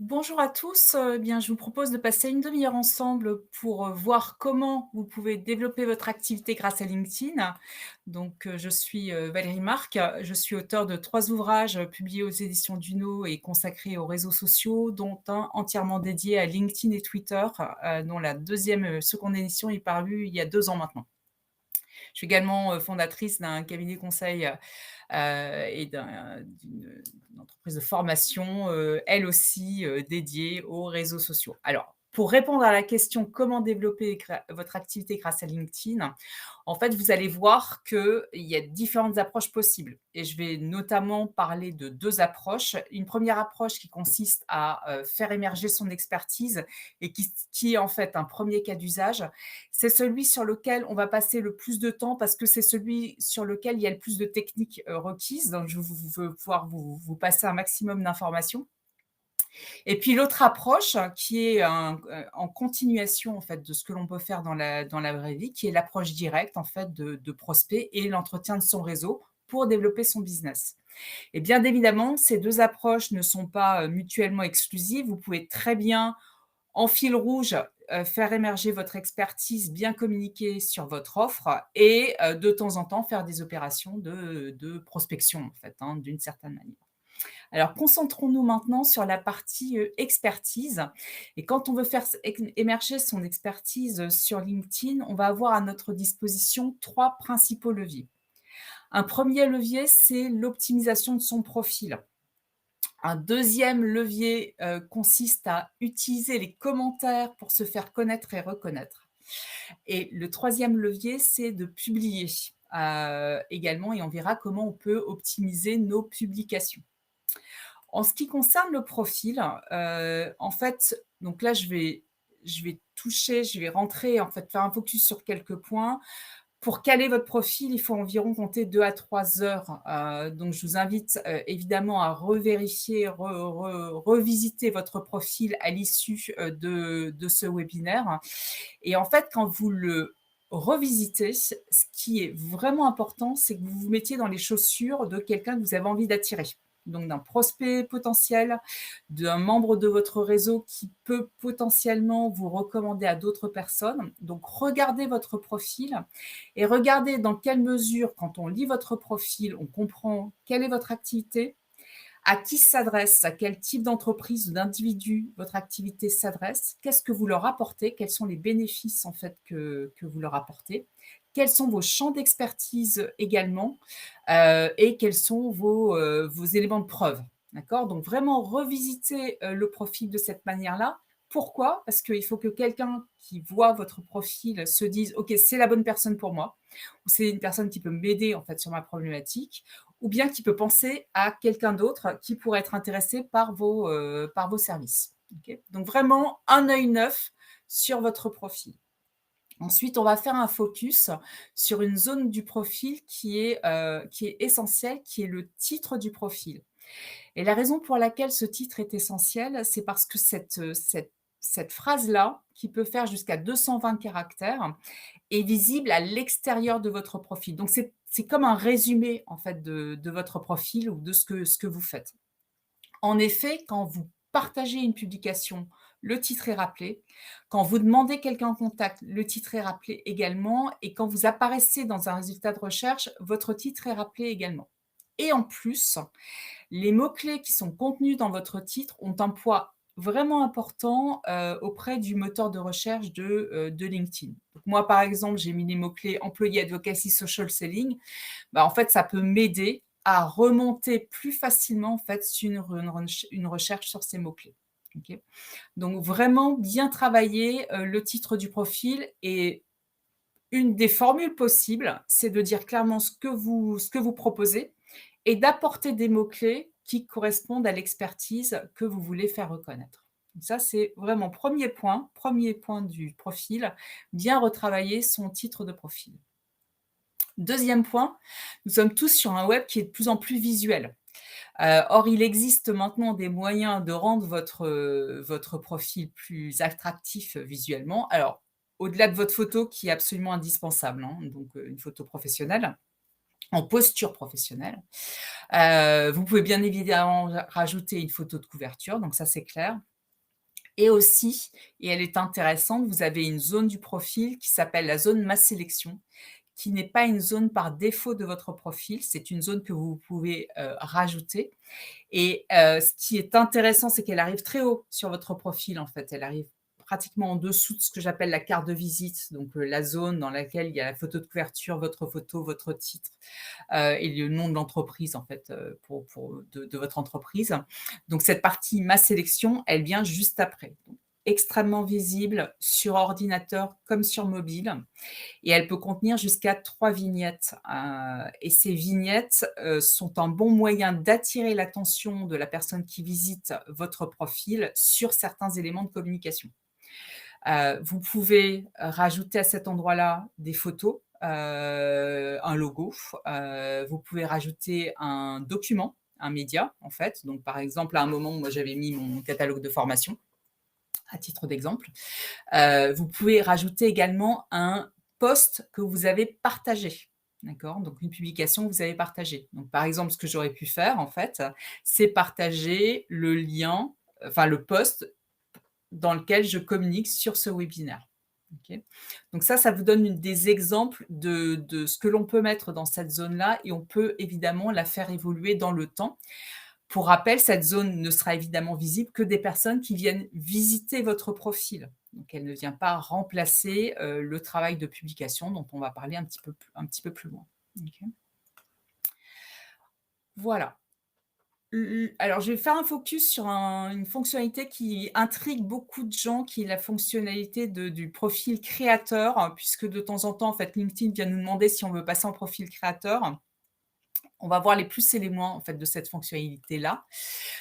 Bonjour à tous, bien, je vous propose de passer une demi-heure ensemble pour, voir comment vous pouvez développer votre activité grâce à LinkedIn. Donc, je suis, Valérie Marc, je suis auteure de 3 ouvrages, publiés aux éditions Duno et consacrés aux réseaux sociaux, dont un entièrement dédié à LinkedIn et Twitter, dont la deuxième, seconde édition est parue il y a 2 ans maintenant. Je suis également, fondatrice d'un cabinet conseil, et d'une entreprise de formation, elle aussi, dédiée aux réseaux sociaux. Alors, pour répondre à la question: «Comment développer votre activité grâce à LinkedIn?», en fait, vous allez voir qu'il y a différentes approches possibles et je vais notamment parler de 2 approches. Une première approche qui consiste à, faire émerger son expertise et qui est en fait un premier cas d'usage. C'est celui sur lequel on va passer le plus de temps parce que c'est celui sur lequel il y a le plus de techniques, requises. Donc je veux pouvoir vous passer un maximum d'informations. Et puis l'autre approche qui est en continuation en fait de ce que l'on peut faire dans la vraie vie, qui est l'approche directe en fait de prospect et l'entretien de son réseau pour développer son business. Et bien évidemment, ces 2 approches ne sont pas, mutuellement exclusives. Vous pouvez très bien, en fil rouge, faire émerger votre expertise, bien communiquer sur votre offre et de temps en temps faire des opérations de prospection en fait, hein, d'une certaine manière. Alors concentrons-nous maintenant sur la partie, expertise et quand on veut faire émerger son expertise, sur LinkedIn, on va avoir à notre disposition 3 principaux leviers. Un premier levier, c'est l'optimisation de son profil. Un deuxième levier, consiste à utiliser les commentaires pour se faire connaître et reconnaître. Et le troisième levier, c'est de publier, également et on verra comment on peut optimiser nos publications. En ce qui concerne le profil, en fait, donc là, je vais rentrer, en fait, faire un focus sur quelques points. Pour caler votre profil, il faut environ compter 2 à 3 heures, donc je vous invite, évidemment à revérifier, revisiter votre profil à l'issue, de ce webinaire et en fait, quand vous le revisitez, ce qui est vraiment important, c'est que vous vous mettiez dans les chaussures de quelqu'un que vous avez envie d'attirer. Donc d'un prospect potentiel, d'un membre de votre réseau qui peut potentiellement vous recommander à d'autres personnes. Donc regardez votre profil et regardez dans quelle mesure, quand on lit votre profil, on comprend quelle est votre activité, à qui s'adresse, à quel type d'entreprise ou d'individu votre activité s'adresse, qu'est-ce que vous leur apportez, quels sont les bénéfices en fait que vous leur apportez, quels sont vos champs d'expertise également, et quels sont vos éléments de preuve. D'accord? Donc vraiment revisiter, le profil de cette manière-là. Pourquoi? Parce qu'il faut que quelqu'un qui voit votre profil se dise: «OK, c'est la bonne personne pour moi» ou «C'est une personne qui peut m'aider en fait sur ma problématique» ou bien qui peut penser à quelqu'un d'autre qui pourrait être intéressé par vos services. OK? Donc vraiment un œil neuf sur votre profil. Ensuite, on va faire un focus sur une zone du profil qui est essentielle, qui est le titre du profil. Et la raison pour laquelle ce titre est essentiel, c'est parce que cette phrase-là, qui peut faire jusqu'à 220 caractères, est visible à l'extérieur de votre profil. Donc c'est comme un résumé en fait de votre profil ou de ce que vous faites. En effet, quand vous partagez une publication, le titre est rappelé. Quand vous demandez quelqu'un en contact, le titre est rappelé également et quand vous apparaissez dans un résultat de recherche, votre titre est rappelé également. Et en plus, les mots-clés qui sont contenus dans votre titre ont un poids vraiment important, auprès du moteur de recherche de LinkedIn. Donc moi, par exemple, j'ai mis les mots-clés employé advocacy social selling. Bah, en fait, ça peut m'aider à remonter plus facilement, en fait, sur une recherche sur ces mots-clés. OK? Donc vraiment bien travailler, le titre du profil et une des formules possibles, c'est de dire clairement ce que vous proposez et d'apporter des mots-clés qui correspondent à l'expertise que vous voulez faire reconnaître. Donc ça, c'est vraiment premier point du profil, bien retravailler son titre de profil. Deuxième point, nous sommes tous sur un web qui est de plus en plus visuel. Or, il existe maintenant des moyens de rendre votre profil plus attractif, visuellement. Alors, au-delà de votre photo qui est absolument indispensable, hein, donc une photo professionnelle. en posture professionnelle. Vous pouvez bien évidemment rajouter une photo de couverture, donc ça, c'est clair. Et aussi, et elle est intéressante, vous avez une zone du profil qui s'appelle la zone Ma sélection, qui n'est pas une zone par défaut de votre profil, c'est une zone que vous pouvez, rajouter. Et ce qui est intéressant, c'est qu'elle arrive très haut sur votre profil, en fait. Elle arrive pratiquement en dessous de ce que j'appelle la carte de visite, donc la zone dans laquelle il y a la photo de couverture, votre photo, votre titre, et le nom de l'entreprise, en fait, pour de votre entreprise. Donc cette partie Ma sélection, elle vient juste après. Donc extrêmement visible sur ordinateur comme sur mobile, et elle peut contenir jusqu'à 3 vignettes, et ces vignettes, sont un bon moyen d'attirer l'attention de la personne qui visite votre profil sur certains éléments de communication. Vous pouvez rajouter à cet endroit-là des photos, un logo, vous pouvez rajouter un document, un média, en fait. Donc par exemple, à un moment, moi, j'avais mis mon catalogue de formation, à titre d'exemple. Vous pouvez rajouter également un post que vous avez partagé. D'accord? Donc une publication que vous avez partagée. Donc par exemple, ce que j'aurais pu faire en fait, c'est partager le lien, enfin le post dans lequel je communique sur ce webinaire. OK? Donc ça vous donne des exemples de ce que l'on peut mettre dans cette zone-là, et on peut évidemment la faire évoluer dans le temps. Pour rappel, cette zone ne sera évidemment visible que des personnes qui viennent visiter votre profil. Donc elle ne vient pas remplacer, le travail de publication dont on va parler un petit peu plus loin. OK. Voilà. Alors je vais faire un focus sur une fonctionnalité qui intrigue beaucoup de gens, qui est la fonctionnalité du profil créateur, puisque de temps en temps, en fait, LinkedIn vient nous demander si on veut passer en profil créateur. On va voir les plus et les moins, en fait, de cette fonctionnalité-là.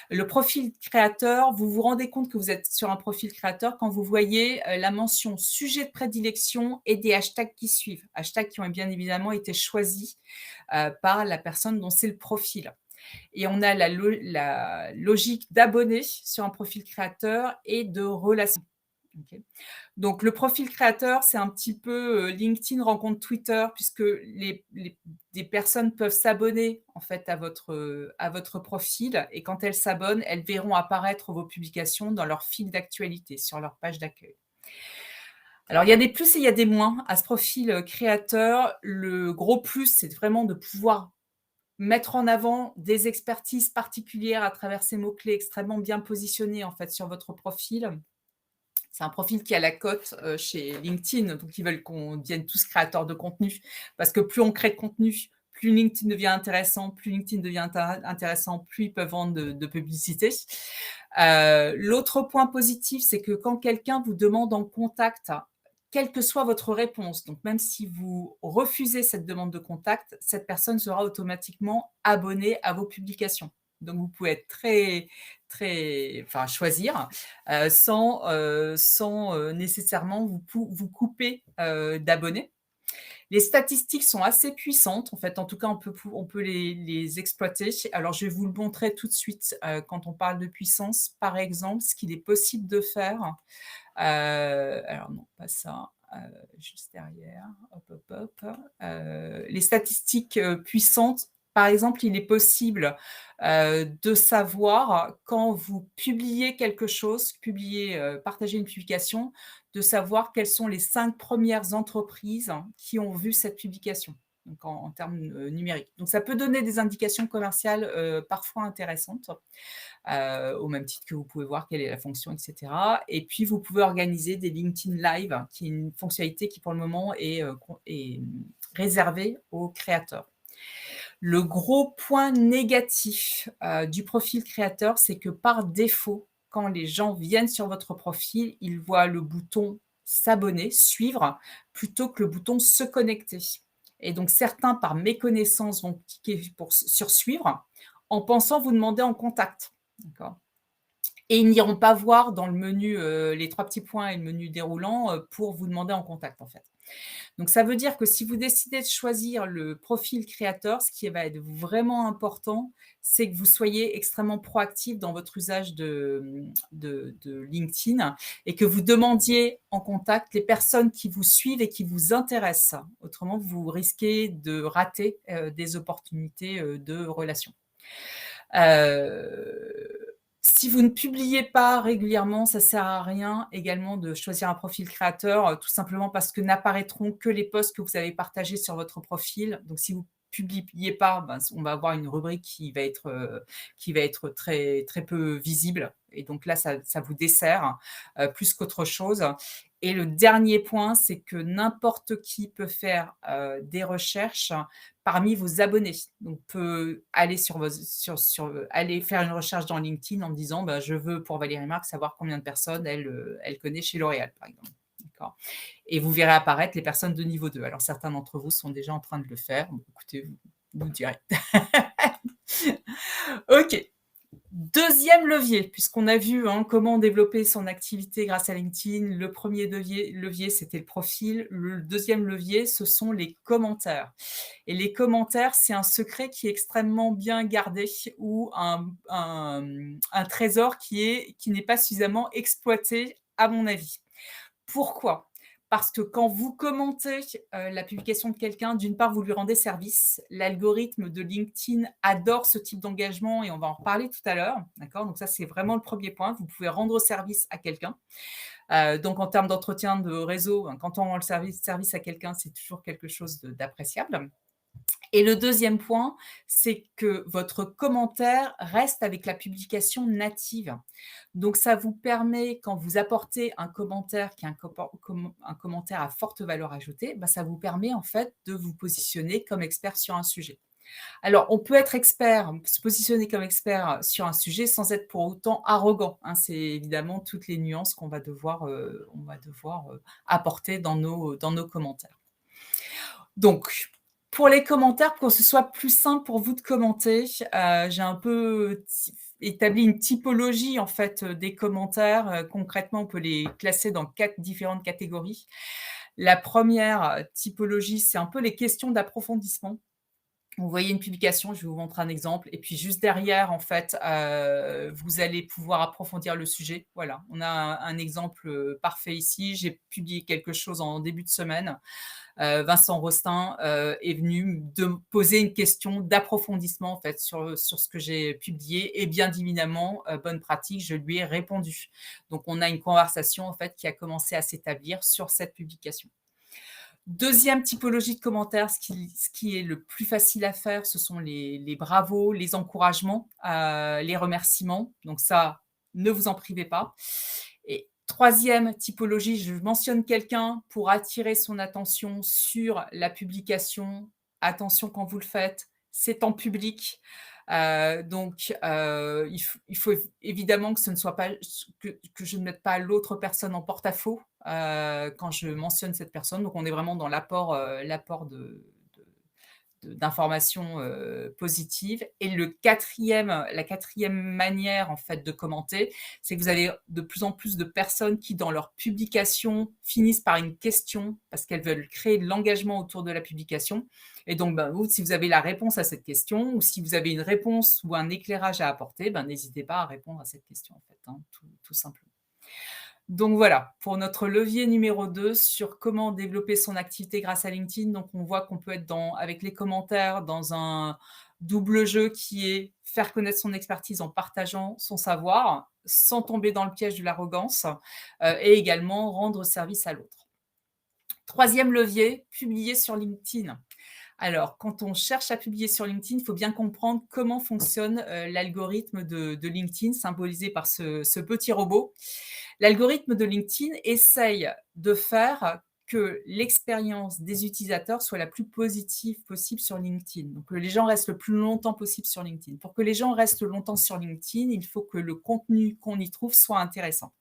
Le profil créateur, vous vous rendez compte que vous êtes sur un profil créateur quand vous voyez la mention sujet de prédilection et des hashtags qui suivent. Hashtags qui ont bien évidemment été choisis par la personne dont c'est le profil. Et on a la logique d'abonnés sur un profil créateur et de relations. OK. Donc le profil créateur, c'est un petit peu, LinkedIn rencontre Twitter, puisque des personnes peuvent s'abonner en fait à votre profil, et quand elles s'abonnent, elles verront apparaître vos publications dans leur fil d'actualité, sur leur page d'accueil. Alors il y a des plus et il y a des moins à ce profil, créateur. Le gros plus, c'est vraiment de pouvoir mettre en avant des expertises particulières à travers ces mots-clés extrêmement bien positionnés en fait sur votre profil. C'est un profil qui a la cote, chez LinkedIn, donc ils veulent qu'on devienne tous créateurs de contenu. Parce que plus on crée de contenu, plus LinkedIn devient intéressant, plus LinkedIn devient intéressant, plus ils peuvent vendre de publicité. L'autre point positif, c'est que quand quelqu'un vous demande en contact, quelle que soit votre réponse, donc même si vous refusez cette demande de contact, cette personne sera automatiquement abonnée à vos publications. Donc vous pouvez être enfin choisir, sans nécessairement vous couper, d'abonnés. Les statistiques sont assez puissantes, en fait, en tout cas, on peut les exploiter. Alors, je vais vous le montrer tout de suite, quand on parle de puissance, par exemple, ce qu'il est possible de faire. Alors non, pas ça, juste derrière, hop, hop, hop. Les statistiques, puissantes, par exemple, il est possible, de savoir quand vous publiez quelque chose, partagez une publication, de savoir quelles sont les 5 premières entreprises qui ont vu cette publication, donc en termes, numériques. Donc ça peut donner des indications commerciales, parfois intéressantes, au même titre que vous pouvez voir quelle est la fonction, et cetera. Et puis vous pouvez organiser des LinkedIn Live, qui est une fonctionnalité qui pour le moment est réservée aux créateurs. Le gros point négatif, du profil créateur, c'est que par défaut, quand les gens viennent sur votre profil, ils voient le bouton «S'abonner», «Suivre», plutôt que le bouton «Se connecter», et donc certains, par méconnaissance, vont cliquer sur «Suivre», en pensant vous demander en contact. D'accord? Et ils n'iront pas voir dans le menu, les 3 petits points et le menu déroulant, pour vous demander en contact, en fait. Donc ça veut dire que si vous décidez de choisir le profil créateur, ce qui va être vraiment important, c'est que vous soyez extrêmement proactif dans votre usage de LinkedIn et que vous demandiez en contact les personnes qui vous suivent et qui vous intéressent. Autrement, vous risquez de rater, des opportunités, de relations. Si vous ne publiez pas régulièrement, ça sert à rien également de choisir un profil créateur, tout simplement parce que n'apparaîtront que les posts que vous avez partagés sur votre profil. Donc si vous publiez pas, ben, on va avoir une rubrique qui va être très, très peu visible et donc là, ça vous dessert, plus qu'autre chose. Et le dernier point, c'est que n'importe qui peut faire, des recherches parmi vos abonnés. Donc, peut aller aller faire une recherche dans LinkedIn en disant, bah, je veux pour Valérie Marc savoir combien de personnes elle connaît chez L'Oréal, par exemple. D'accord. Et vous verrez apparaître les personnes de niveau 2. Alors, certains d'entre vous sont déjà en train de le faire. Bon, écoutez, vous direz. OK. Deuxième levier, puisqu'on a vu comment développer son activité grâce à LinkedIn. Le premier levier, c'était le profil. Le deuxième levier, ce sont les commentaires. Et les commentaires, c'est un secret qui est extrêmement bien gardé ou un trésor qui n'est pas suffisamment exploité, à mon avis. Pourquoi? Parce que quand vous commentez, la publication de quelqu'un, d'une part, vous lui rendez service. L'algorithme de LinkedIn adore ce type d'engagement et on va en reparler tout à l'heure, d'accord? Donc ça, c'est vraiment le premier point. Vous pouvez rendre service à quelqu'un. Donc en termes d'entretien de réseau, quand on rend le service à quelqu'un, c'est toujours quelque chose d'appréciable. Et le deuxième point, c'est que votre commentaire reste avec la publication native. Donc ça vous permet, quand vous apportez un commentaire qui est un commentaire à forte valeur ajoutée, bah, ça vous permet en fait de vous positionner comme expert sur un sujet. Alors, on peut être expert, se positionner comme expert sur un sujet sans être pour autant arrogant, hein. C'est évidemment toutes les nuances qu'on va devoir, apporter dans nos commentaires. Donc, pour les commentaires, pour que ce soit plus simple pour vous de commenter, j'ai un peu établi une typologie en fait, des commentaires. Concrètement, on peut les classer dans 4 différentes catégories. La première typologie, c'est un peu les questions d'approfondissement. Vous voyez une publication, je vais vous montrer un exemple et puis juste derrière, en fait, vous allez pouvoir approfondir le sujet. Voilà, on a un exemple, parfait ici. J'ai publié quelque chose en début de semaine. Vincent Rostin, est venu de me poser une question d'approfondissement, en fait, sur ce que j'ai publié et bien évidemment, bonne pratique, je lui ai répondu. Donc on a une conversation, en fait, qui a commencé à s'établir sur cette publication. Deuxième typologie de commentaires, ce qui est le plus facile à faire, ce sont les bravos, les encouragements, les remerciements. Donc ça, ne vous en privez pas. Et troisième typologie, je mentionne quelqu'un pour attirer son attention sur la publication. Attention quand vous le faites, c'est en public. Il faut évidemment que ce ne soit pas que je ne mette pas l'autre personne en porte-à-faux quand je mentionne cette personne. Donc on est vraiment dans l'apport d'informations positives. Et la quatrième manière en fait de commenter, c'est que vous avez de plus en plus de personnes qui, dans leur publication, finissent par une question parce qu'elles veulent créer de l'engagement autour de la publication. Et donc, ben, vous, si vous avez la réponse à cette question ou si vous avez une réponse ou un éclairage à apporter, ben, n'hésitez pas à répondre à cette question, en fait, hein, tout simplement. Donc voilà, pour notre levier numéro 2 sur comment développer son activité grâce à LinkedIn. Donc on voit qu'on peut être avec les commentaires dans un double jeu qui est faire connaître son expertise en partageant son savoir sans tomber dans le piège de l'arrogance et également rendre service à l'autre. Troisième levier, publier sur LinkedIn. Alors, quand on cherche à publier sur LinkedIn, il faut bien comprendre comment fonctionne l'algorithme de LinkedIn, symbolisé par ce petit robot. L'algorithme de LinkedIn essaye de faire que l'expérience des utilisateurs soit la plus positive possible sur LinkedIn. Donc, que les gens restent le plus longtemps possible sur LinkedIn. Pour que les gens restent longtemps sur LinkedIn, il faut que le contenu qu'on y trouve soit intéressant.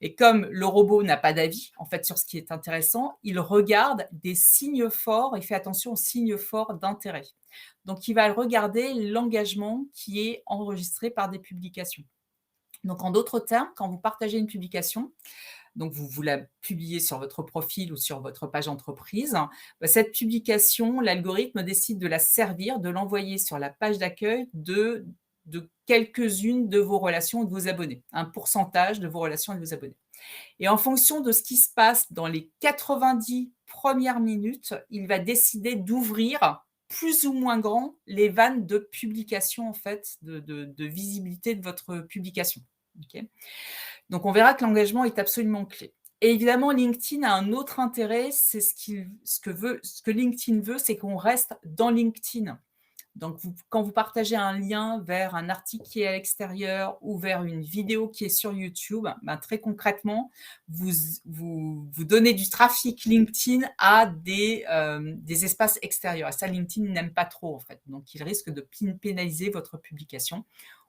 Et comme le robot n'a pas d'avis, en fait, sur ce qui est intéressant, il regarde des signes forts, il fait attention aux signes forts d'intérêt. Donc, il va regarder l'engagement qui est enregistré par des publications. Donc en d'autres termes, quand vous partagez une publication, donc vous la publiez sur votre profil ou sur votre page entreprise, bah, cette publication, l'algorithme décide de la servir, de l'envoyer sur la page d'accueil de quelques-unes de vos relations et de vos abonnés, un pourcentage de vos relations et de vos abonnés. Et en fonction de ce qui se passe dans les 90 premières minutes, il va décider d'ouvrir plus ou moins grand les vannes de publication, en fait, de visibilité de votre publication. OK? Donc on verra que l'engagement est absolument clé. Et évidemment, LinkedIn a un autre intérêt, c'est ce que LinkedIn veut, c'est qu'on reste dans LinkedIn. Donc quand vous partagez un lien vers un article qui est à l'extérieur ou vers une vidéo qui est sur YouTube, ben, très concrètement, vous donnez du trafic LinkedIn à des espaces extérieurs. Et ça, LinkedIn n'aime pas trop, en fait. Donc, il risque de pénaliser votre publication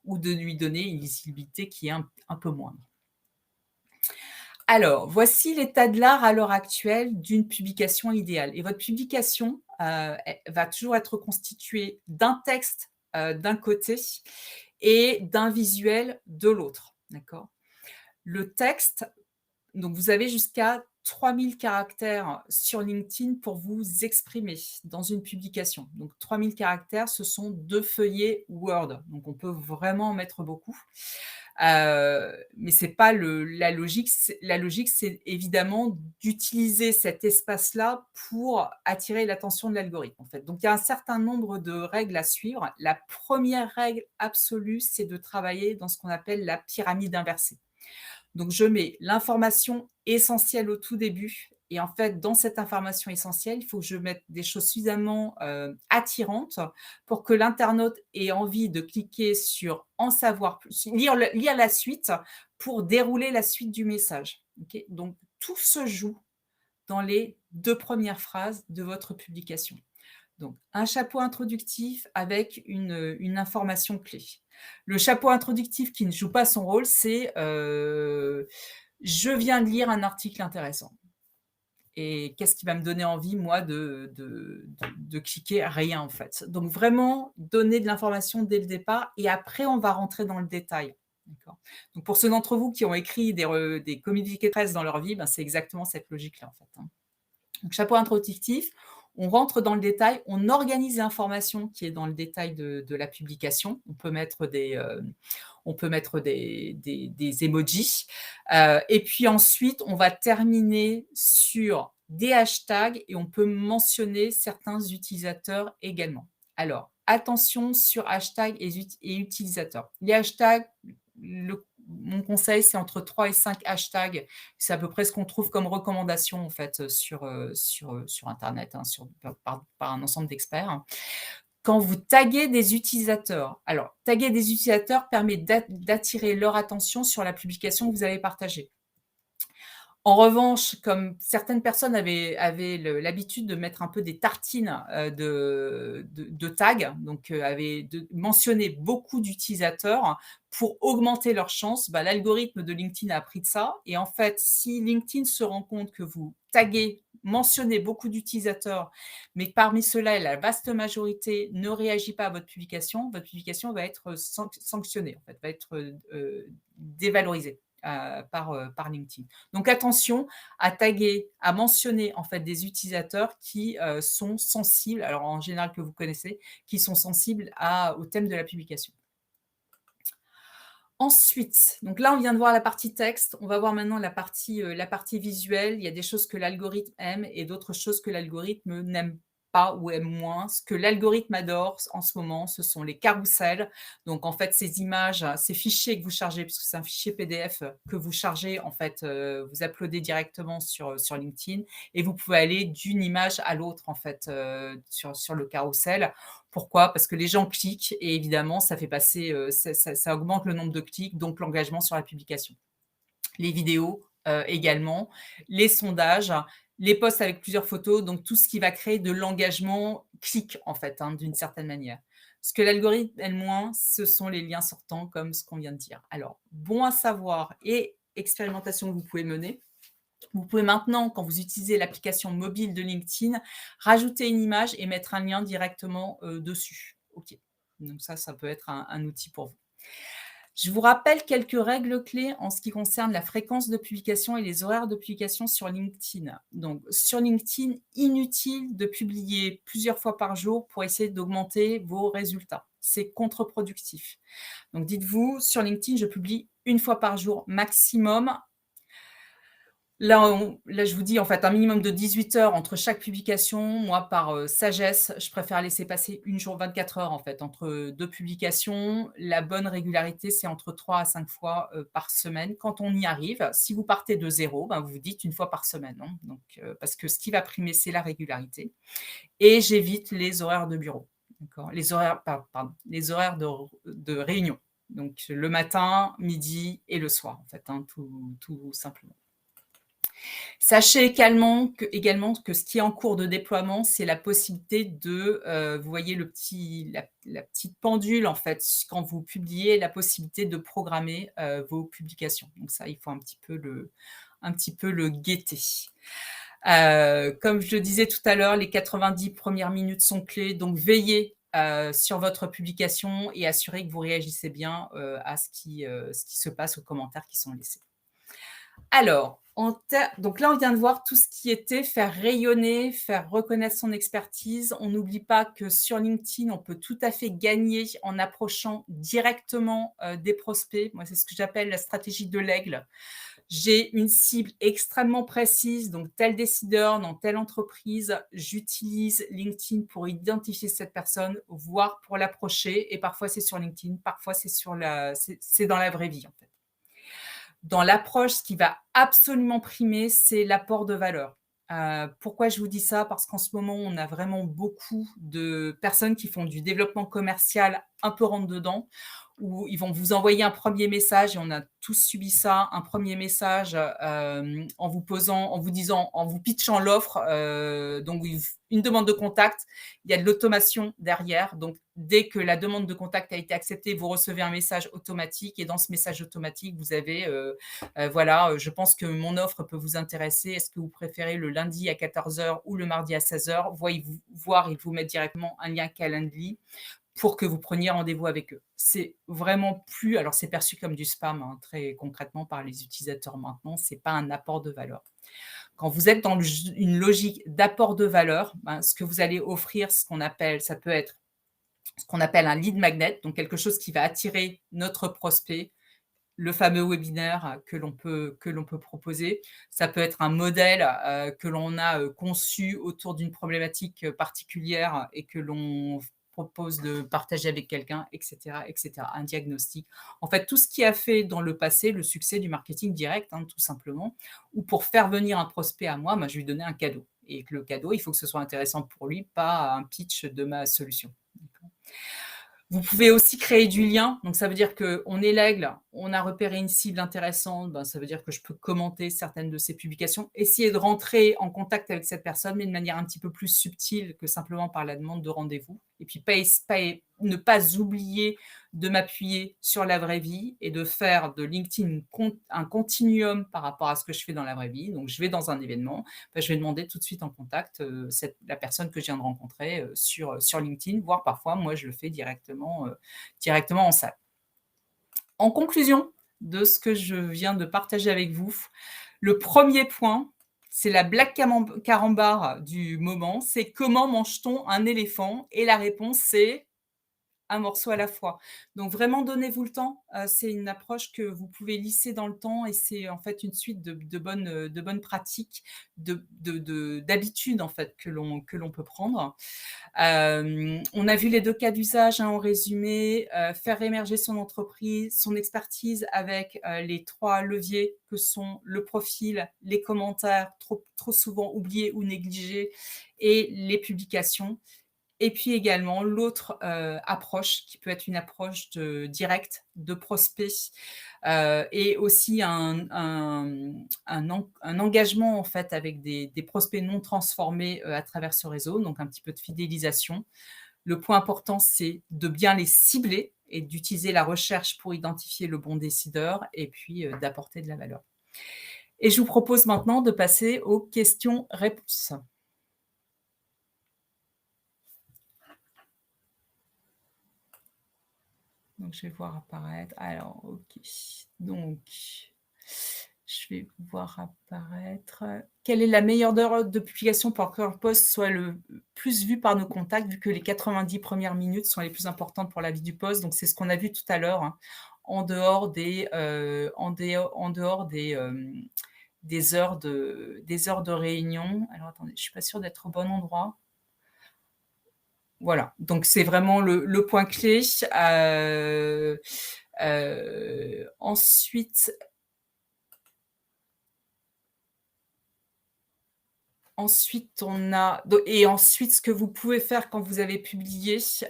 ou de lui donner une visibilité qui est un peu moindre. Alors, voici l'état de l'art à l'heure actuelle d'une publication idéale. Et votre publication va toujours être constituée d'un texte d'un côté et d'un visuel de l'autre. D'accord. Le texte, donc vous avez jusqu'à 3000 caractères sur LinkedIn pour vous exprimer dans une publication. Donc 3000 caractères, ce sont 2 feuillets Word. Donc on peut vraiment en mettre beaucoup. Mais c'est pas la logique. La logique, c'est évidemment d'utiliser cet espace-là pour attirer l'attention de l'algorithme, en fait. Donc il y a un certain nombre de règles à suivre. La première règle absolue, c'est de travailler dans ce qu'on appelle la pyramide inversée. Donc je mets l'information essentielle au tout début et en fait, dans cette information essentielle, il faut que je mette des choses suffisamment, attirantes pour que l'internaute ait envie de cliquer sur «En savoir plus», lire la suite pour dérouler la suite du message. OK? Donc tout se joue dans les 2 premières phrases de votre publication. Donc, un chapeau introductif avec une information clé. Le chapeau introductif qui ne joue pas son rôle, c'est je viens de lire un article intéressant. Et qu'est-ce qui va me donner envie, moi, de cliquer? Rien, en fait. Donc, vraiment donner de l'information dès le départ et après, on va rentrer dans le détail. D'accord. Donc, pour ceux d'entre vous qui ont écrit des communiqués de presse dans leur vie, ben, c'est exactement cette logique-là, en fait. Hein. Donc, chapeau introductif, on rentre dans le détail, on organise l'information qui est dans le détail de la publication. On peut mettre des emojis. Et puis ensuite, on va terminer sur des hashtags et on peut mentionner certains utilisateurs également. Alors, attention sur hashtag et utilisateurs. Les hashtags, mon conseil, c'est entre 3 et 5 hashtags. C'est à peu près ce qu'on trouve comme recommandation en fait sur Internet, hein, par un ensemble d'experts. Quand vous taguez des utilisateurs, alors taguer des utilisateurs permet d'attirer leur attention sur la publication que vous avez partagée. En revanche, comme certaines personnes avaient l'habitude de mettre un peu des tartines de tags, donc avaient mentionné beaucoup d'utilisateurs pour augmenter leurs chances, bah, l'algorithme de LinkedIn a appris de ça. Et en fait, si LinkedIn se rend compte que vous taguez, mentionnez beaucoup d'utilisateurs, mais que parmi ceux-là, la vaste majorité ne réagit pas à votre publication va être sanctionnée, en fait, va être dévalorisée par LinkedIn. Donc attention à taguer, à mentionner en fait des utilisateurs qui sont sensibles, alors en général que vous connaissez, qui sont sensibles au thème de la publication. Ensuite, donc là, on vient de voir la partie texte. On va voir maintenant la partie visuelle. Il y a des choses que l'algorithme aime et d'autres choses que l'algorithme n'aime pas ou aime moins. Ce que l'algorithme adore en ce moment, ce sont les carousels. Donc, en fait, ces images, ces fichiers que vous chargez, puisque c'est un fichier PDF que vous chargez, en fait, vous uploadez directement sur LinkedIn et vous pouvez aller d'une image à l'autre, en fait, sur le carrousel. Pourquoi? Parce que les gens cliquent et évidemment, ça fait passer, ça augmente le nombre de clics, donc l'engagement sur la publication. Les vidéos, également, les sondages, les posts avec plusieurs photos, donc tout ce qui va créer de l'engagement clic, en fait, hein, d'une certaine manière. Ce que l'algorithme aime moins, ce sont les liens sortants comme ce qu'on vient de dire. Alors, bon à savoir et expérimentation que vous pouvez mener. Vous pouvez maintenant, quand vous utilisez l'application mobile de LinkedIn, rajouter une image et mettre un lien directement dessus. OK. Donc ça peut être un outil pour vous. Je vous rappelle quelques règles clés en ce qui concerne la fréquence de publication et les horaires de publication sur LinkedIn. Donc, sur LinkedIn, inutile de publier plusieurs fois par jour pour essayer d'augmenter vos résultats. C'est contre-productif. Donc, dites-vous, sur LinkedIn, je publie une fois par jour maximum. Là, je vous dis, en fait, un minimum de 18 heures entre chaque publication. Moi, par, sagesse, je préfère laisser passer 24 heures, en fait, entre 2 publications. La bonne régularité, c'est entre 3 à 5 fois, par semaine quand on y arrive. Si vous partez de 0, ben, vous vous dites une fois par semaine, hein, donc parce que ce qui va primer, c'est la régularité et j'évite les horaires de bureau, d'accord? Les horaires les horaires de réunion, donc le matin, midi et le soir, en fait, hein, tout simplement. Sachez également que ce qui est en cours de déploiement, c'est la possibilité de, vous voyez la petite pendule en fait, quand vous publiez, la possibilité de programmer, vos publications. Donc ça, il faut un petit peu le guetter. Comme je le disais tout à l'heure, les 90 premières minutes sont clés, donc veillez, sur votre publication et assurez que vous réagissez bien, à ce qui se passe aux commentaires qui sont laissés. Alors, donc là, on vient de voir tout ce qui était faire rayonner, faire reconnaître son expertise. On n'oublie pas que sur LinkedIn, on peut tout à fait gagner en approchant directement, des prospects. Moi, c'est ce que j'appelle la stratégie de l'aigle. J'ai une cible extrêmement précise, donc tel décideur dans telle entreprise. J'utilise LinkedIn pour identifier cette personne, voire pour l'approcher et parfois c'est sur LinkedIn, parfois c'est dans la vraie vie, en fait. Dans l'approche, ce qui va absolument primer, c'est l'apport de valeur. Pourquoi je vous dis ça? Parce qu'en ce moment, on a vraiment beaucoup de personnes qui font du développement commercial un peu rentre dedans, où ils vont vous envoyer un premier message et on a tous subi ça, un premier message, en vous disant en vous pitchant l'offre, donc une demande de contact, il y a de l'automation derrière, donc dès que la demande de contact a été acceptée, vous recevez un message automatique et dans ce message automatique, vous avez, voilà, je pense que mon offre peut vous intéresser. Est-ce que vous préférez le lundi à 14 heures ou le mardi à 16 heures? Voire ils vous mettent directement un lien Calendly pour que vous preniez rendez-vous avec eux. C'est vraiment plus alors c'est perçu comme du spam, hein, très concrètement par les utilisateurs maintenant, c'est pas un apport de valeur. Quand vous êtes dans une logique d'apport de valeur, ben, ce que vous allez offrir, ça peut être ce qu'on appelle un lead magnet, donc quelque chose qui va attirer notre prospect, le fameux webinaire que l'on peut proposer. Ça peut être un modèle, que l'on a, conçu autour d'une problématique, particulière et que l'on propose de partager avec quelqu'un et cetera et cetera. Un diagnostic. En fait, tout ce qui a fait dans le passé le succès du marketing direct, hein, tout simplement, ou pour faire venir un prospect à moi, je lui donnais un cadeau et que le cadeau, il faut que ce soit intéressant pour lui, pas un pitch de ma solution. D'accord? Vous pouvez aussi créer du lien. Donc, ça veut dire qu'on est l'aigle, on a repéré une cible intéressante, ben, ça veut dire que je peux commenter certaines de ses publications, essayer de rentrer en contact avec cette personne, mais de manière un petit peu plus subtile que simplement par la demande de rendez-vous. Et puis, ne pas oublier de m'appuyer sur la vraie vie et de faire de LinkedIn un continuum par rapport à ce que je fais dans la vraie vie. Donc, je vais dans un événement, ben, je vais demander tout de suite en contact la personne que je viens de rencontrer sur LinkedIn, voire parfois, moi, je le fais directement en salle. En conclusion de ce que je viens de partager avec vous, le premier point, c'est la blague carambar du moment, c'est comment mange-t-on un éléphant? Et la réponse, c'est un morceau à la fois. Donc vraiment donnez-vous le temps, c'est une approche que vous pouvez lisser dans le temps et c'est en fait une suite de bonnes pratiques, d'habitudes en fait que l'on peut prendre. On a vu les 2 cas d'usage, hein, en résumé, faire émerger son entreprise, son expertise avec, les 3 leviers que sont le profil, les commentaires trop souvent oubliés ou négligés et les publications. Et puis également l'autre, approche qui peut être une approche directe de prospect, et aussi un engagement en fait avec des prospects non transformés, à travers ce réseau, donc un petit peu de fidélisation. Le point important, c'est de bien les cibler et d'utiliser la recherche pour identifier le bon décideur et puis, d'apporter de la valeur. Et je vous propose maintenant de passer aux questions-réponses. Donc, je vais voir apparaître. Alors, OK. Donc, je vais voir apparaître. Quelle est la meilleure heure de publication pour qu'un post soit le plus vu par nos contacts, vu que les 90 premières minutes sont les plus importantes pour la vie du post. Donc, c'est ce qu'on a vu tout à l'heure, hein, en dehors en dehors des heures de réunion. Alors, attendez, je ne suis pas sûre d'être au bon endroit. Voilà, donc c'est vraiment le point clé. Ensuite, on a et ensuite ce que vous pouvez faire quand vous avez publié, c'est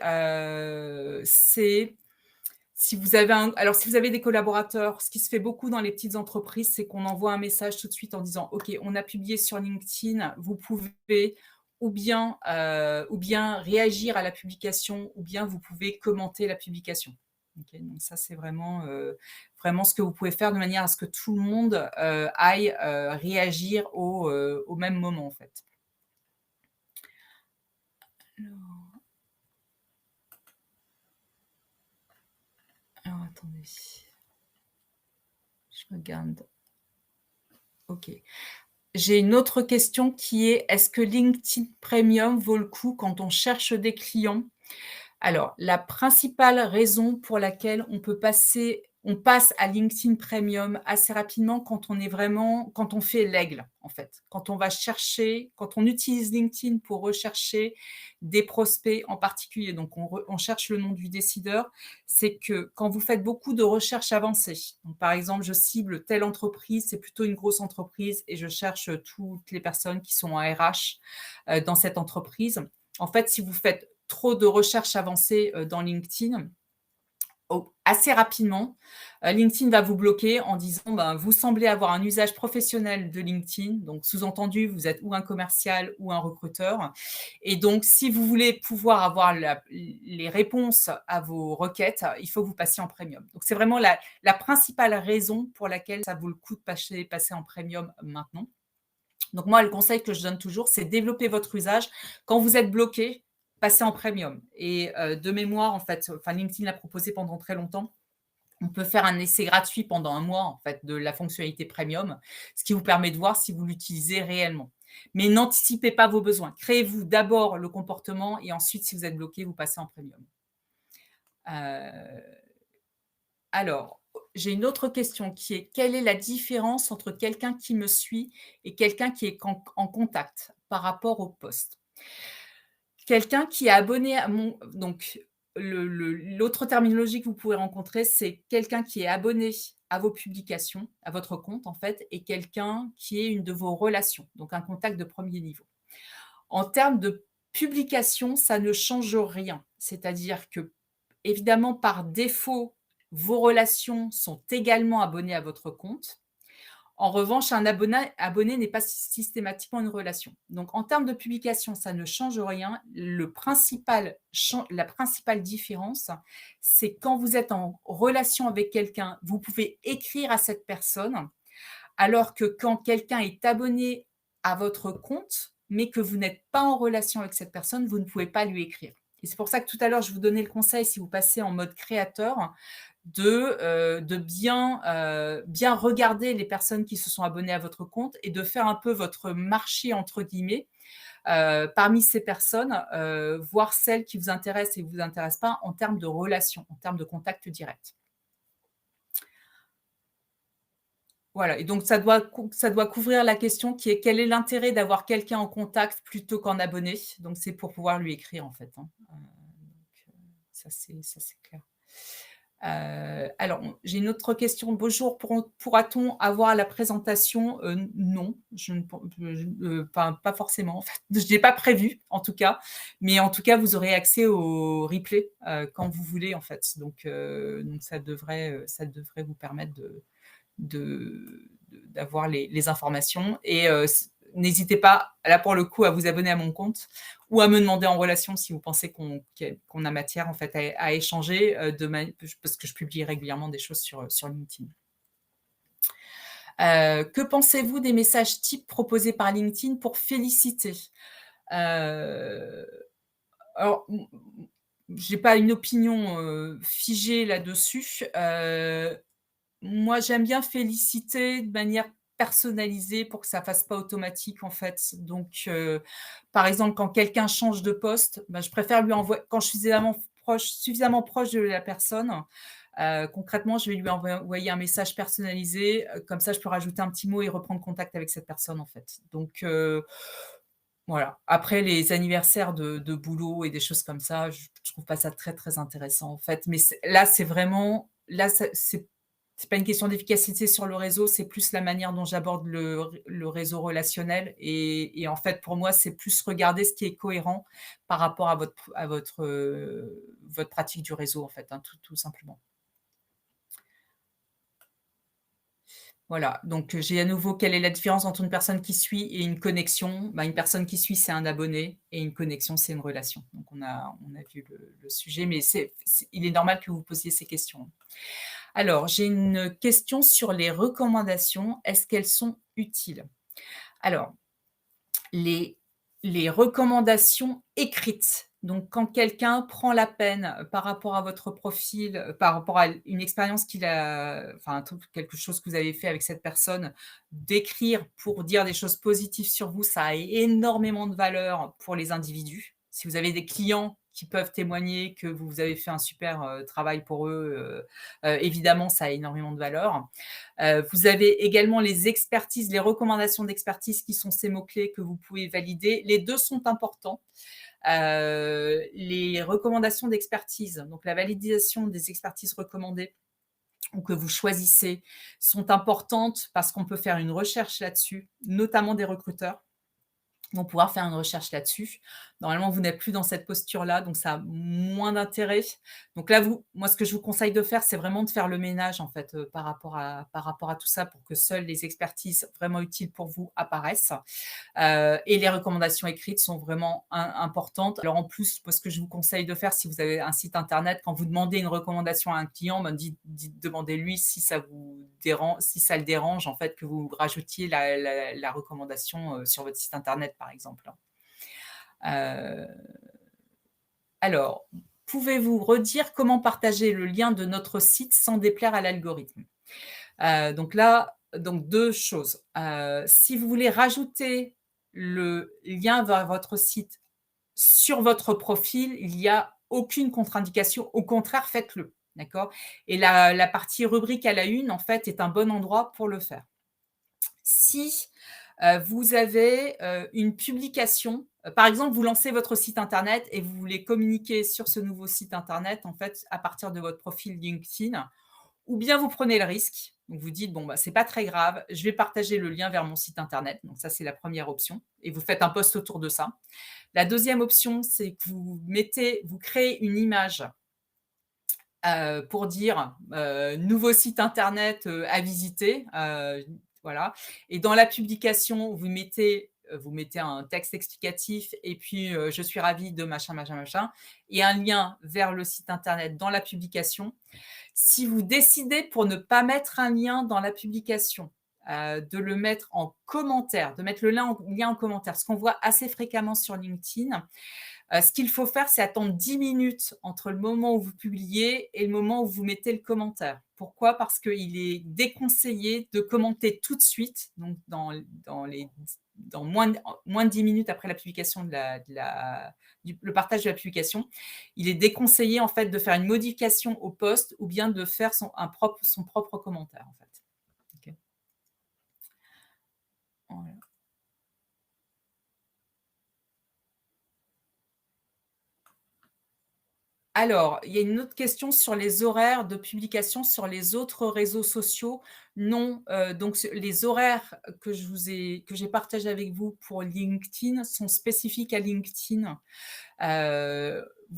si vous avez si vous avez des collaborateurs, ce qui se fait beaucoup dans les petites entreprises, c'est qu'on envoie un message tout de suite en disant: «OK, on a publié sur LinkedIn, vous pouvez ou bien réagir à la publication ou bien vous pouvez commenter la publication». OK, donc ça, c'est vraiment ce que vous pouvez faire de manière à ce que tout le monde, aille, réagir au même moment, en fait. Alors attendez, je regarde. OK. J'ai une autre question qui est: est-ce que LinkedIn Premium vaut le coup quand on cherche des clients? Alors, la principale raison pour laquelle on passe à LinkedIn Premium assez rapidement quand on fait l'aigle, en fait. Quand on utilise LinkedIn pour rechercher des prospects en particulier, donc on cherche le nom du décideur, c'est que quand vous faites beaucoup de recherches avancées, donc par exemple, je cible telle entreprise, c'est plutôt une grosse entreprise et je cherche toutes les personnes qui sont en RH, dans cette entreprise. En fait, si vous faites trop de recherches avancées, dans LinkedIn, assez rapidement, LinkedIn va vous bloquer en disant: «Ben, vous semblez avoir un usage professionnel de LinkedIn», donc sous-entendu, vous êtes ou un commercial ou un recruteur et donc si vous voulez pouvoir avoir les réponses à vos requêtes, il faut que vous passiez en premium. Donc c'est vraiment la principale raison pour laquelle ça vaut le coup de passer en premium maintenant. Donc moi, le conseil que je donne toujours, c'est développer votre usage. Quand vous êtes bloqué, passez en premium et de mémoire, en fait, enfin LinkedIn l'a proposé pendant très longtemps. On peut faire un essai gratuit pendant un mois, en fait, de la fonctionnalité premium, ce qui vous permet de voir si vous l'utilisez réellement. Mais n'anticipez pas vos besoins. Créez-vous d'abord le comportement et ensuite, si vous êtes bloqué, vous passez en premium. Heu alors, j'ai une autre question qui est: quelle est la différence entre quelqu'un qui me suit et quelqu'un qui est en contact par rapport au post? Quelqu'un qui est abonné à mon donc l'autre terminologie que vous pouvez rencontrer, c'est quelqu'un qui est abonné à vos publications, à votre compte en fait, et quelqu'un qui est une de vos relations, donc un contact de premier niveau. En termes de publication, ça ne change rien. C'est-à-dire que, évidemment, par défaut, vos relations sont également abonnées à votre compte. En revanche, un abonné n'est pas systématiquement une relation. Donc, en termes de publication, ça ne change rien. La principale différence, c'est quand vous êtes en relation avec quelqu'un, vous pouvez écrire à cette personne, alors que quand quelqu'un est abonné à votre compte, mais que vous n'êtes pas en relation avec cette personne, vous ne pouvez pas lui écrire. Et c'est pour ça que tout à l'heure, je vous donnais le conseil, si vous passez en mode créateur, de bien regarder les personnes qui se sont abonnées à votre compte et de faire un peu votre «marché» entre guillemets, parmi ces personnes, voir celles qui vous intéressent et vous intéressent pas en termes de relations, en termes de contact direct. Voilà et donc ça doit couvrir la question qui est: quel est l'intérêt d'avoir quelqu'un en contact plutôt qu'en abonné? Donc c'est pour pouvoir lui écrire en fait, hein, donc ça c'est clair. Alors j'ai une autre question. Bonjour, pourra-t-on avoir la présentation? Non, je ne pen je enfin pas forcément en fait. Je l'ai pas prévu en tout cas, mais en tout cas vous aurez accès au replay, quand vous voulez en fait. Donc ça devrait vous permettre d'avoir les informations et n'hésitez pas, là pour le coup, à vous abonner à mon compte ou à me demander en relation si vous pensez qu'on a matière en fait à échanger, parce que je publie régulièrement des choses sur LinkedIn. Que pensez-vous des messages types proposés par LinkedIn pour féliciter? Heu, alors j'ai pas une opinion, figée là-dessus. Moi, j'aime bien féliciter de manière personnalisée pour que ça fasse pas automatique, en fait. Donc, par exemple, quand quelqu'un change de poste, bah, je préfère lui envoyer quand je suis suffisamment proche de la personne, concrètement, je vais lui envoyer un message personnalisé, comme ça je peux rajouter un petit mot et reprendre contact avec cette personne, en fait. Donc, voilà. Après les anniversaires de boulot et des choses comme ça, je trouve pas ça très, très intéressant, en fait. Mais c'est vraiment là, c'est pas une question d'efficacité sur le réseau, c'est plus la manière dont j'aborde le réseau relationnel et en fait, pour moi, c'est plus regarder ce qui est cohérent par rapport à votre pratique du réseau, en fait, hein, tout simplement. Voilà, donc j'ai à nouveau quelle est la différence entre une personne qui suit et une connexion? Bah, une personne qui suit, c'est un abonné et une connexion, c'est une relation. Donc on a vu le sujet, mais il est normal que vous posiez ces questions. Alors, j'ai une question sur les recommandations. Est-ce qu'elles sont utiles? Alors, les les recommandations écrites. Donc quand quelqu'un prend la peine, par rapport à votre profil, par rapport à une expérience qu'il a enfin un truc quelque chose que vous avez fait avec cette personne, d'écrire pour dire des choses positives sur vous, ça a énormément de valeur pour les individus. Si vous avez des clients qui peuvent témoigner que vous avez fait un super, travail pour eux, évidemment ça a énormément de valeur. Vous avez également les expertises, les recommandations d'expertise qui sont ces mots-clés que vous pouvez valider. Les 2 sont importants. Les recommandations d'expertise, donc la validation des expertises recommandées ou que vous choisissez sont importantes parce qu'on peut faire une recherche là-dessus, notamment des recruteurs vont pouvoir faire une recherche là-dessus. Normalement, vous n'êtes plus dans cette posture-là, donc ça a moins d'intérêt. Donc là, moi, ce que je vous conseille de faire, c'est vraiment de faire le ménage, en fait, par rapport à tout ça pour que seules les expertises vraiment utiles pour vous apparaissent. Et les recommandations écrites sont vraiment importantes. Alors en plus, moi, ce que je vous conseille de faire, si vous avez un site internet, quand vous demandez une recommandation à un client, ben, demandez-lui si ça vous dérange, si ça le dérange, en fait, que vous rajoutiez la recommandation sur votre site internet, par exemple. Euh, alors, pouvez-vous redire comment partager le lien de notre site sans déplaire à l'algorithme? Donc là, donc 2 choses. Si vous voulez rajouter le lien vers votre site sur votre profil, il y a aucune contre-indication. Au contraire, faites-le, d'accord? Et la partie rubrique à la une, en fait, est un bon endroit pour le faire. Si, vous avez, une publication, par exemple, vous lancez votre site internet et vous voulez communiquer sur ce nouveau site internet, en fait, à partir de votre profil LinkedIn, ou bien vous prenez le risque, donc vous dites: «Bon, bah, c'est pas très grave, je vais partager le lien vers mon site internet», donc ça, c'est la première option et vous faites un post autour de ça. La deuxième option, c'est que vous créez une image, pour dire, «Nouveau site internet, à visiter», voilà et dans la publication, vous mettez un texte explicatif et puis, «Je suis ravi de machin, machin, machin» et un lien vers le site internet dans la publication. Si vous décidez pour ne pas mettre un lien dans la publication, de le mettre en commentaire, de mettre le lien en commentaire, ce qu'on voit assez fréquemment sur LinkedIn, ce qu'il faut faire, c'est attendre 10 minutes entre le moment où vous publiez et le moment où vous mettez le commentaire. Pourquoi? Parce qu'il est déconseillé de commenter tout de suite, donc dans moins de 10 minutes après la publication le partage de la publication. Il est déconseillé, en fait, de faire une modification au post ou bien de faire son propre commentaire, en fait. OK. Voilà. Alors, il y a une autre question sur les horaires de publication sur les autres réseaux sociaux. Non, donc les horaires que j'ai partagés avec vous pour LinkedIn sont spécifiques à LinkedIn.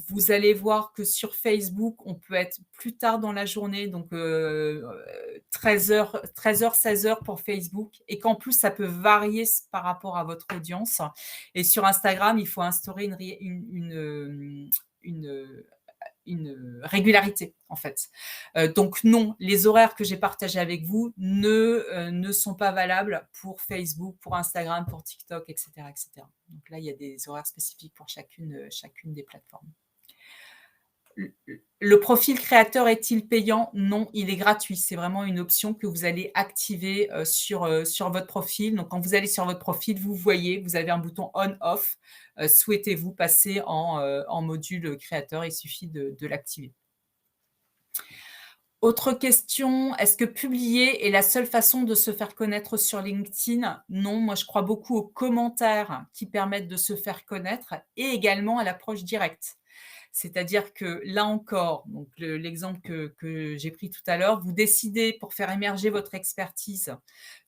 Vous allez voir que sur Facebook, on peut être plus tard dans la journée, donc 13h, 16h pour Facebook et qu'en plus ça peut varier par rapport à votre audience et sur Instagram, il faut instaurer une régularité, en fait. Donc non, les horaires que j'ai partagés avec vous ne sont pas valables pour Facebook, pour Instagram, pour TikTok, et cetera. Donc là, il y a des horaires spécifiques pour chacune des plateformes. Le profil créateur est-il payant? Non, il est gratuit. C'est vraiment une option que vous allez activer, sur votre profil. Donc quand vous allez sur votre profil, vous voyez, vous avez un bouton on off. Souhaitez-vous passer en module créateur? Il suffit de l'activer. Autre question, est-ce que publier est la seule façon de se faire connaître sur LinkedIn? Non, moi je crois beaucoup aux commentaires qui permettent de se faire connaître et également à l'approche directe. C'est-à-dire que là encore, donc l'exemple que j'ai pris tout à l'heure, vous décidez pour faire émerger votre expertise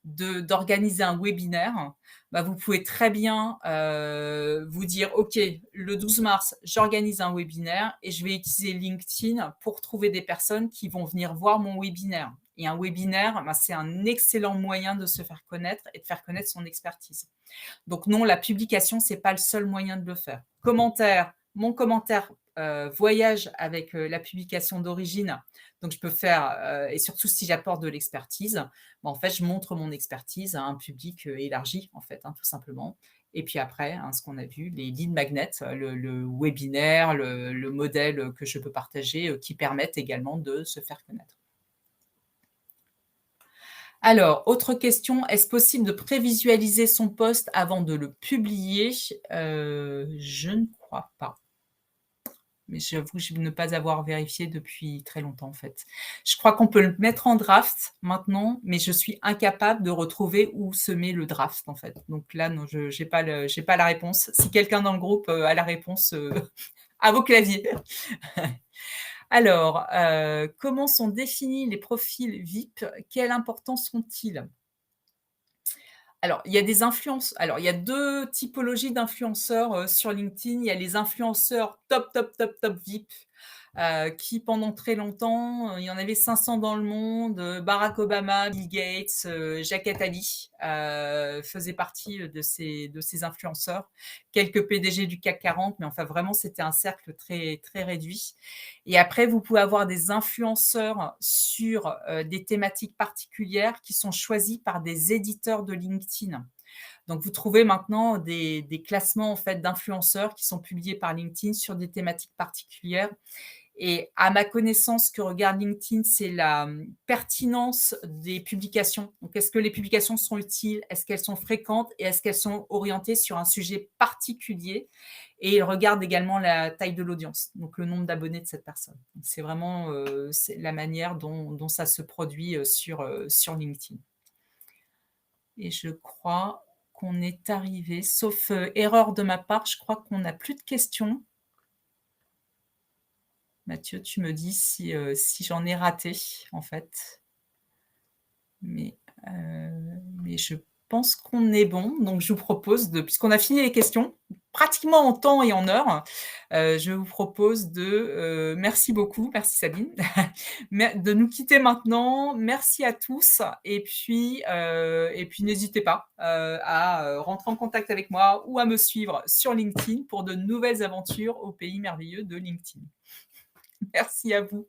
d'organiser un webinaire, bah, vous pouvez très bien vous dire, OK, le 12 mars, j'organise un webinaire et je vais utiliser LinkedIn pour trouver des personnes qui vont venir voir mon webinaire. Et un webinaire, bah, c'est un excellent moyen de se faire connaître et de faire connaître son expertise. Donc non, la publication, c'est pas le seul moyen de le faire. Commentaire, mon commentaire voyage avec la publication d'origine. Donc je peux faire, et surtout si j'apporte de l'expertise, bah, en fait, je montre mon expertise à un public élargi, en fait, hein, tout simplement. Et puis après, hein, ce qu'on a vu, les lead magnets, le webinaire, le modèle que je peux partager, qui permettent également de se faire connaître. Alors, autre question, est-ce possible de prévisualiser son post avant de le publier? Je ne crois pas. Mais j'avoue ne pas avoir vérifié depuis très longtemps, en fait. Je crois qu'on peut le mettre en draft maintenant, mais je suis incapable de retrouver où se met le draft, en fait. Donc là, non, je j'ai pas la réponse. Si quelqu'un dans le groupe, a la réponse, à vos claviers. Alors, comment sont définis les profils VIP? Quelle importance ont-ils? Alors, il y a des influences alors il y a 2 typologies d'influenceurs, sur LinkedIn. Il y a les influenceurs top, top, top, top VIP, qui pendant très longtemps, il y en avait 500 dans le monde, Barack Obama, Bill Gates, Jacques Attali, faisaient partie, de ces influenceurs. Quelques PDG du CAC 40, mais enfin vraiment c'était un cercle très, très réduit. Et après, vous pouvez avoir des influenceurs sur, des thématiques particulières qui sont choisis par des éditeurs de LinkedIn. Donc vous trouvez maintenant des classements en fait d'influenceurs qui sont publiés par LinkedIn sur des thématiques particulières et à ma connaissance, ce que regarde LinkedIn, c'est la, pertinence des publications. Donc est-ce que les publications sont utiles? Est-ce qu'elles sont fréquentes? Et est-ce qu'elles sont orientées sur un sujet particulier? Et il regarde également la taille de l'audience, donc le nombre d'abonnés de cette personne. Donc c'est vraiment, c'est la manière dont ça se produit, sur LinkedIn. Et je crois qu'on est arrivé, sauf, erreur de ma part, je crois qu'on n'a plus de questions. Mathieu, tu me dis si j'en ai raté, en fait. Mais, mais je pense qu'on est bon. Donc je vous propose puisqu'on a fini les questions, pratiquement en temps et en heure, je vous propose merci beaucoup, merci Sabine, de nous quitter maintenant. Merci à tous et puis n'hésitez pas, à, rentrer en contact avec moi ou à me suivre sur LinkedIn pour de nouvelles aventures au pays merveilleux de LinkedIn. Merci à vous.